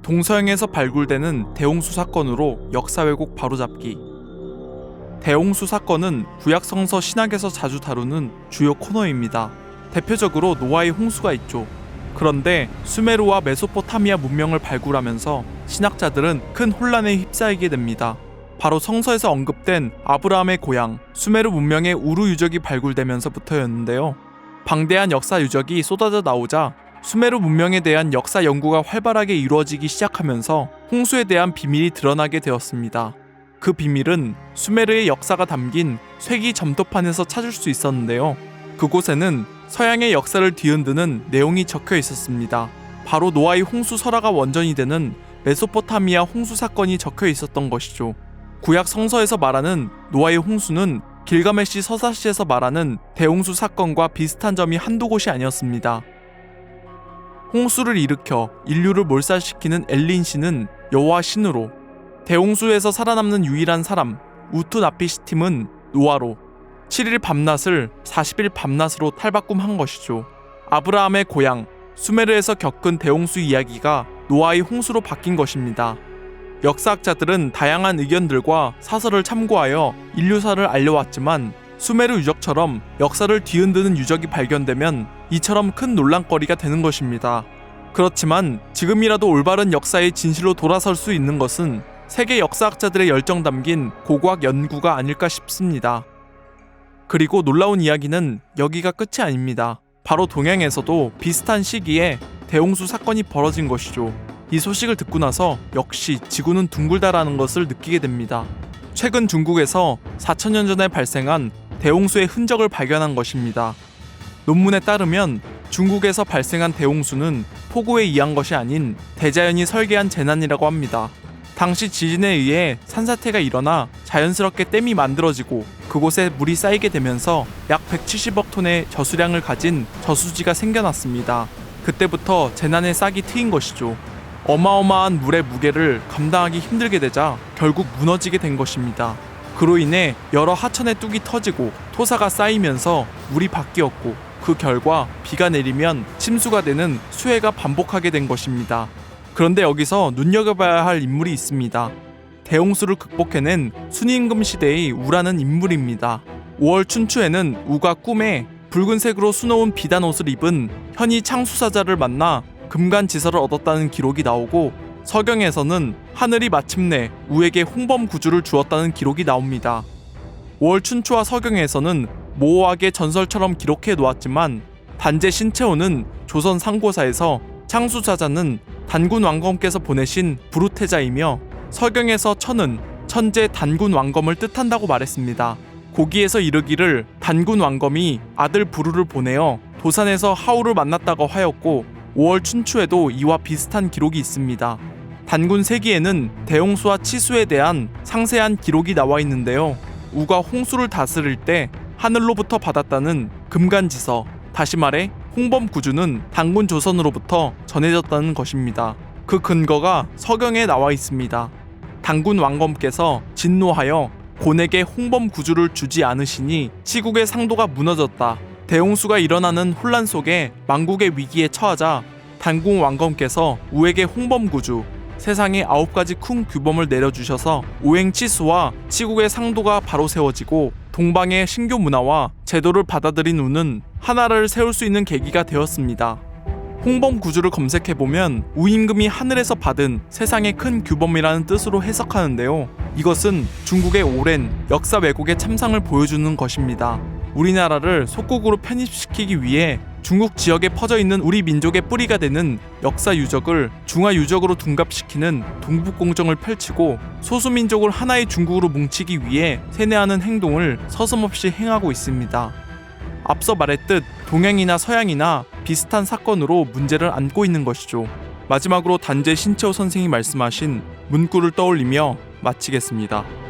동서양에서 발굴되는 대홍수 사건으로 역사 왜곡 바로잡기. 대홍수 사건은 구약 성서 신약에서 자주 다루는 주요 코너입니다. 대표적으로 노아의 홍수가 있죠. 그런데 수메르와 메소포타미아 문명을 발굴하면서 신학자들은 큰 혼란에 휩싸이게 됩니다. 바로 성서에서 언급된 아브라함의 고향 수메르 문명의 우루 유적이 발굴되면서부터였는데요. 방대한 역사 유적이 쏟아져 나오자 수메르 문명에 대한 역사 연구가 활발하게 이루어지기 시작하면서 홍수에 대한 비밀이 드러나게 되었습니다. 그 비밀은 수메르의 역사가 담긴 쇠기 점토판에서 찾을 수 있었는데요. 그곳에는 서양의 역사를 뒤흔드는 내용이 적혀 있었습니다. 바로 노아의 홍수 설화가 원전이 되는 메소포타미아 홍수 사건이 적혀 있었던 것이죠. 구약 성서에서 말하는 노아의 홍수는 길가메시 서사시에서 말하는 대홍수 사건과 비슷한 점이 한두 곳이 아니었습니다. 홍수를 일으켜 인류를 몰살시키는 엘린 신은 여호와 신으로, 대홍수에서 살아남는 유일한 사람 우투나피시팀은 노아로, 7일 밤낮을 40일 밤낮으로 탈바꿈한 것이죠. 아브라함의 고향 수메르에서 겪은 대홍수 이야기가 노아의 홍수로 바뀐 것입니다. 역사학자들은 다양한 의견들과 사설을 참고하여 인류사를 알려왔지만 수메르 유적처럼 역사를 뒤흔드는 유적이 발견되면 이처럼 큰 논란거리가 되는 것입니다. 그렇지만 지금이라도 올바른 역사의 진실로 돌아설 수 있는 것은 세계 역사학자들의 열정 담긴 고고학 연구가 아닐까 싶습니다. 그리고 놀라운 이야기는 여기가 끝이 아닙니다. 바로 동양에서도 비슷한 시기에 대홍수 사건이 벌어진 것이죠. 이 소식을 듣고 나서 역시 지구는 둥글다라는 것을 느끼게 됩니다. 최근 중국에서 4,000년 전에 발생한 대홍수의 흔적을 발견한 것입니다. 논문에 따르면 중국에서 발생한 대홍수는 폭우에 의한 것이 아닌 대자연이 설계한 재난이라고 합니다. 당시 지진에 의해 산사태가 일어나 자연스럽게 댐이 만들어지고 그곳에 물이 쌓이게 되면서 약 170억 톤의 저수량을 가진 저수지가 생겨났습니다. 그때부터 재난의 싹이 트인 것이죠. 어마어마한 물의 무게를 감당하기 힘들게 되자 결국 무너지게 된 것입니다. 그로 인해 여러 하천의 뚝이 터지고 토사가 쌓이면서 물이 바뀌었고 그 결과 비가 내리면 침수가 되는 수해가 반복하게 된 것입니다. 그런데 여기서 눈여겨봐야 할 인물이 있습니다. 대홍수를 극복해낸 순임금 시대의 우라는 인물입니다. 5월 춘추에는 우가 꿈에 붉은색으로 수놓은 비단 옷을 입은 현이 창수사자를 만나 금간지서를 얻었다는 기록이 나오고 서경에서는 하늘이 마침내 우에게 홍범구주를 주었다는 기록이 나옵니다. 5월 춘추와 서경에서는 모호하게 전설처럼 기록해 놓았지만 단제 신채호는 조선 상고사에서 창수사자는 단군 왕검께서 보내신 부루태자이며 서경에서 천은 천재 단군 왕검을 뜻한다고 말했습니다. 고기에서 이르기를 단군 왕검이 아들 부루를 보내어 도산에서 하우를 만났다고 하였고 5월 춘추에도 이와 비슷한 기록이 있습니다. 단군 세기에는 대홍수와 치수에 대한 상세한 기록이 나와 있는데요. 우가 홍수를 다스릴 때 하늘로부터 받았다는 금간지서, 다시 말해 홍범구주는 단군 조선으로부터 전해졌다는 것입니다. 그 근거가 서경에 나와 있습니다. 단군 왕검께서 진노하여 곤에게 홍범구주를 주지 않으시니 시국의 상도가 무너졌다. 대홍수가 일어나는 혼란 속에 망국의 위기에 처하자 단군 왕검께서 우에게 홍범구주, 세상에 9가지 큰 규범을 내려주셔서 오행치수와 시국의 상도가 바로 세워지고 동방의 신교 문화와 제도를 받아들인 우는 하나를 세울 수 있는 계기가 되었습니다. 홍범구주를 검색해보면 우임금이 하늘에서 받은 세상의 큰 규범이라는 뜻으로 해석하는데요. 이것은 중국의 오랜 역사 왜곡의 참상을 보여주는 것입니다. 우리나라를 속국으로 편입시키기 위해 중국 지역에 퍼져있는 우리 민족의 뿌리가 되는 역사 유적을 중화 유적으로 둔갑시키는 동북공정을 펼치고 소수민족을 하나의 중국으로 뭉치기 위해 세뇌하는 행동을 서슴없이 행하고 있습니다. 앞서 말했듯 동양이나 서양이나 비슷한 사건으로 문제를 안고 있는 것이죠. 마지막으로 단제 신채호 선생이 말씀하신 문구를 떠올리며 마치겠습니다.